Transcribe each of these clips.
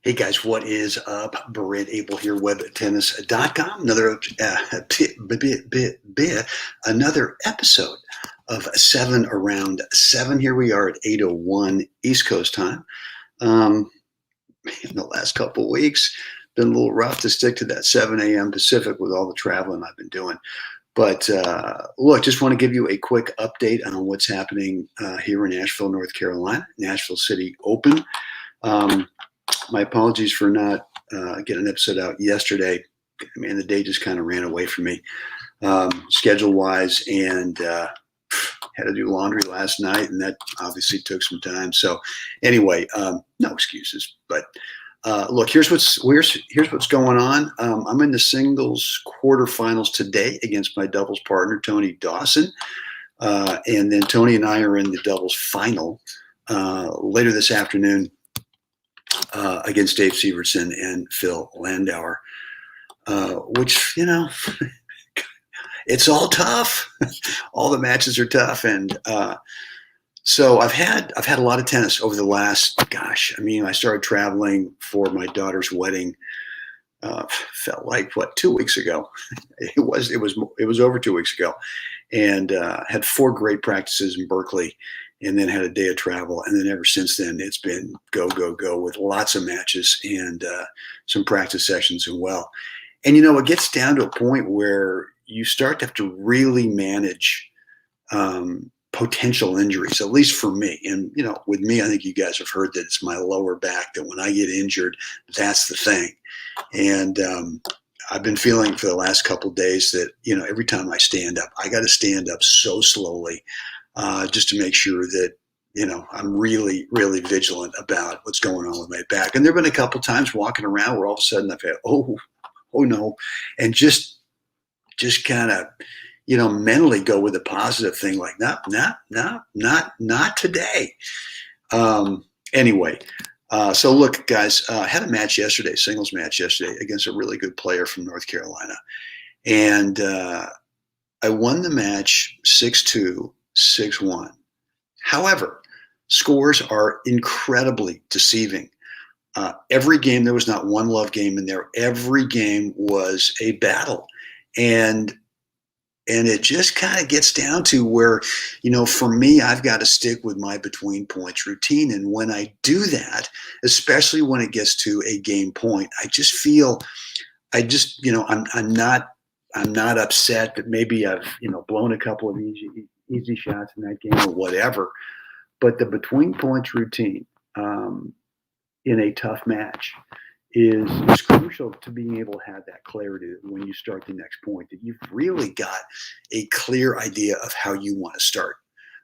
Hey guys, what is up? Brent Abel here, webtennis.com. Another episode of 7 Around 7. Here we are at 8:01 East Coast time. In the last couple of weeks, been a little rough to stick to that 7 a.m. Pacific with all the traveling I've been doing. But look, just want to give you a quick update on what's happening here in Asheville, North Carolina, Nashville City Open. My apologies for not getting an episode out yesterday. Man, the day just kind of ran away from me schedule-wise, and had to do laundry last night, and that obviously took some time. So anyway, no excuses. But look, here's what's going on. I'm in the singles quarterfinals today against my doubles partner, Tony Dawson. And then Tony and I are in the doubles final later this afternoon against Dave Severson and Phil Landauer, which, it's all tough. All the matches are tough. And so I've had a lot of tennis over the last, I started traveling for my daughter's wedding. Felt like 2 weeks ago. It was over 2 weeks ago, and had 4 great practices in Berkeley, and then had a day of travel. And then ever since then, it's been go, go, go with lots of matches and some practice sessions as well. And, it gets down to a point where you start to have to really manage potential injuries, at least for me. And, with me, I think you guys have heard that it's my lower back, that when I get injured, that's the thing. And I've been feeling for the last couple of days that, every time I stand up, I got to stand up so slowly, just to make sure that, I'm really, really vigilant about what's going on with my back. And there have been a couple times walking around where all of a sudden I've had, oh no, and just kind of, mentally go with a positive thing, like, not today. Anyway, so look, guys, had a match yesterday, singles match yesterday against a really good player from North Carolina. And I won the match 6-2, 6-1. However, scores are incredibly deceiving. Every game, there was not one love game in there. Every game was a battle. And it just kind of gets down to where, for me, I've got to stick with my between points routine. And when I do that, especially when it gets to a game point, I just feel, I'm not upset that maybe I've, blown a couple of easy shots in that game or whatever. But the between points routine in a tough match is crucial to being able to have that clarity when you start the next point, that you've really got a clear idea of how you want to start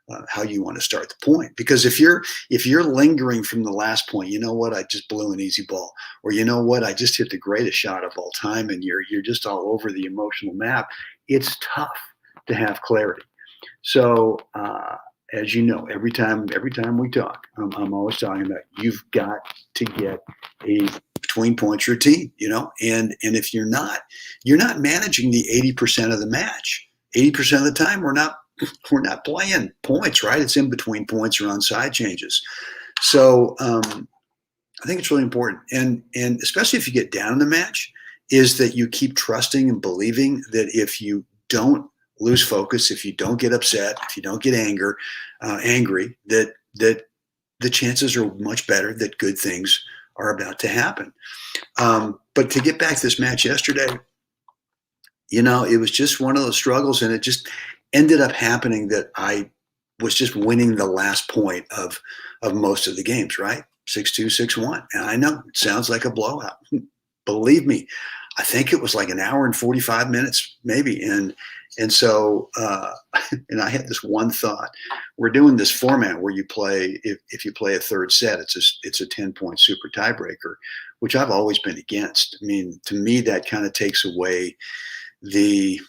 the point. Because if you're lingering from the last point, I just blew an easy ball, or I just hit the greatest shot of all time, and you're just all over the emotional map. It's tough to have clarity. So as you know, every time we talk, I'm always talking about, you've got to get a between points routine, and if you're not managing the 80% of the match. 80% of the time, we're not playing points, right? It's in between points or on side changes. So I think it's really important, and especially if you get down in the match, is that you keep trusting and believing that if you don't lose focus, if you don't get upset, if you don't get angry, that the chances are much better that good things are about to happen. But to get back to this match yesterday, it was just one of those struggles, and it just ended up happening that I was just winning the last point of most of the games, right? 6-2, 6-1. And I know it sounds like a blowout. Believe me, I think it was like an hour and 45 minutes, maybe. And so, and I had this one thought. We're doing this format where you play, if you play a third set, it's a 10-point super tiebreaker, which I've always been against. I mean, to me, that kind of takes away the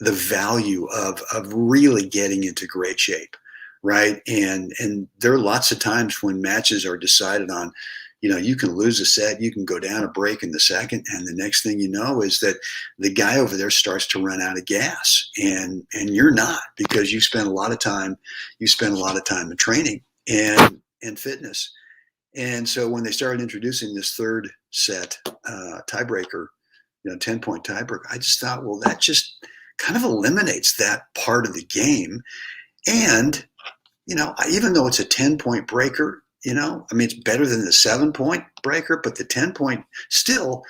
value of really getting into great shape, right? And there are lots of times when matches are decided on, you can lose a set, you can go down a break in the second, and the next thing you know is that the guy over there starts to run out of gas, and you're not, because you spend a lot of time in training and fitness. And so when they started introducing this third set tiebreaker, 10-point tiebreaker, I just thought, well, that just kind of eliminates that part of the game. And, even though it's a 10-point breaker, it's better than the 7-point breaker, but the 10-point still,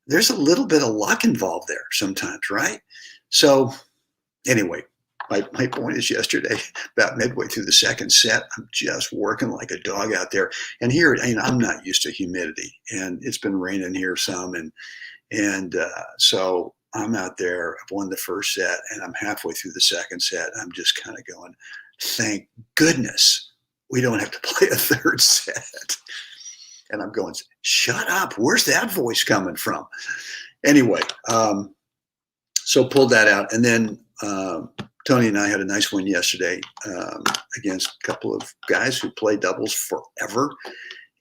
there's a little bit of luck involved there sometimes, right? So anyway, my point is yesterday, about midway through the second set, I'm just working like a dog out there. And here, I'm not used to humidity, and it's been raining here some. And so I'm out there. I've won the first set, and I'm halfway through the second set. I'm just kind of going, thank goodness we don't have to play a third set. And I'm going, shut up. Where's that voice coming from? Anyway, so pulled that out. And then Tony and I had a nice win yesterday against a couple of guys who play doubles forever.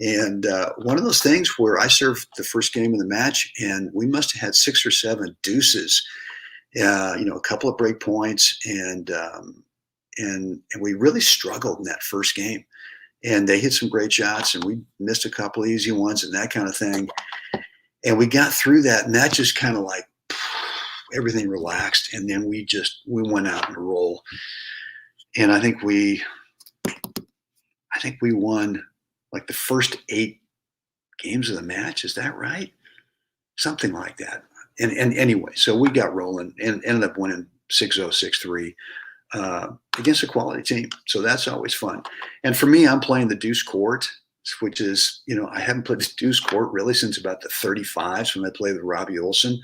And one of those things where I served the first game of the match, and we must have had 6 or 7 deuces, a couple of break points, and we really struggled in that first game. And they hit some great shots, and we missed a couple of easy ones and that kind of thing. And we got through that, and that just kind of like everything relaxed, and then we went out in a roll. And I think we won like the first 8 games of the match. Is that right? Something like that. And anyway, so we got rolling and ended up winning 6-0, 6-3 against a quality team. So that's always fun. And for me, I'm playing the deuce court, which is, I haven't played the deuce court really since about the 35s when I played with Robbie Olson.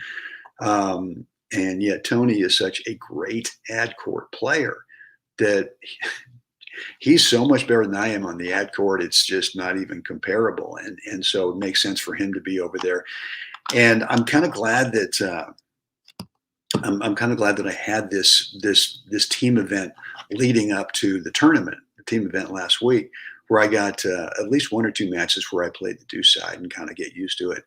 And yet Tony is such a great ad court player that he's so much better than I am on the ad court. It's just not even comparable. And so it makes sense for him to be over there. And I'm kind of glad that I'm kind of glad that I had this team event leading up to the tournament, the team event last week, where I got at least 1 or 2 matches where I played the deuce side and kind of get used to it.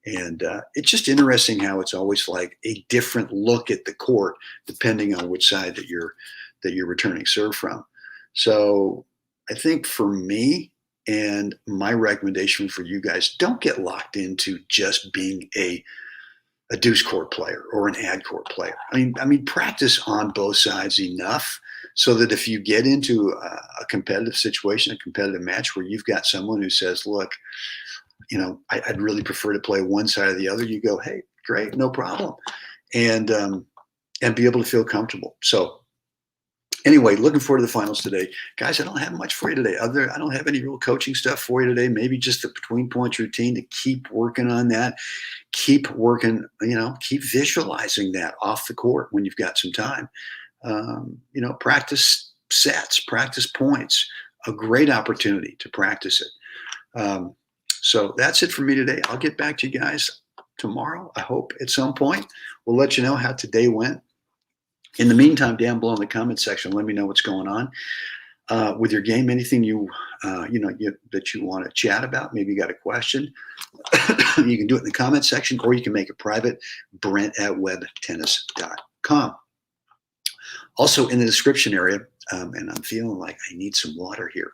And it's just interesting how it's always like a different look at the court depending on which side that you're returning serve from. So I think for me, and my recommendation for you guys, don't get locked into just being a deuce court player or an ad court player. I mean, practice on both sides enough so that if you get into a competitive situation, a competitive match where you've got someone who says, look, I'd really prefer to play one side or the other, you go, hey, great, no problem. And be able to feel comfortable. So anyway, looking forward to the finals today. Guys, I don't have much for you today. I don't have any real coaching stuff for you today. Maybe just the between points routine to keep working on that. Keep working, keep visualizing that off the court when you've got some time. Practice sets, practice points, a great opportunity to practice it. So that's it for me today. I'll get back to you guys tomorrow, I hope, at some point. We'll let you know how today went. In the meantime, down below in the comment section, let me know what's going on with your game. Anything that you want to chat about. Maybe you got a question. You can do it in the comment section, or you can make it private, brent@webtennis.com. Also in the description area, and I'm feeling like I need some water here.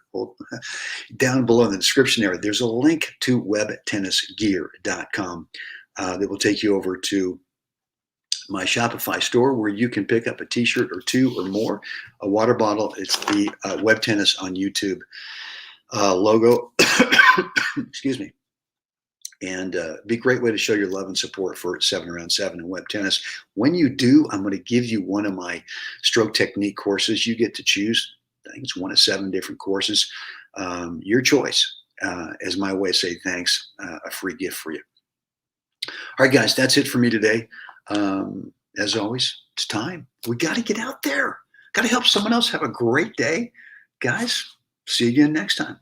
Down below in the description area, there's a link to webtennisgear.com that will take you over to my Shopify store where you can pick up a t-shirt or 2 or more, a water bottle. It's the Web Tennis on YouTube logo. Excuse me. And be a great way to show your love and support for 7around7 and Web Tennis. When you do, I'm going to give you one of my stroke technique courses. You get to choose. I think it's one of 7 different courses. Your choice, as my way of saying thanks, a free gift for you. All right, guys, that's it for me today. As always, it's time. We got to get out there. Got to help someone else have a great day. Guys, see you again next time.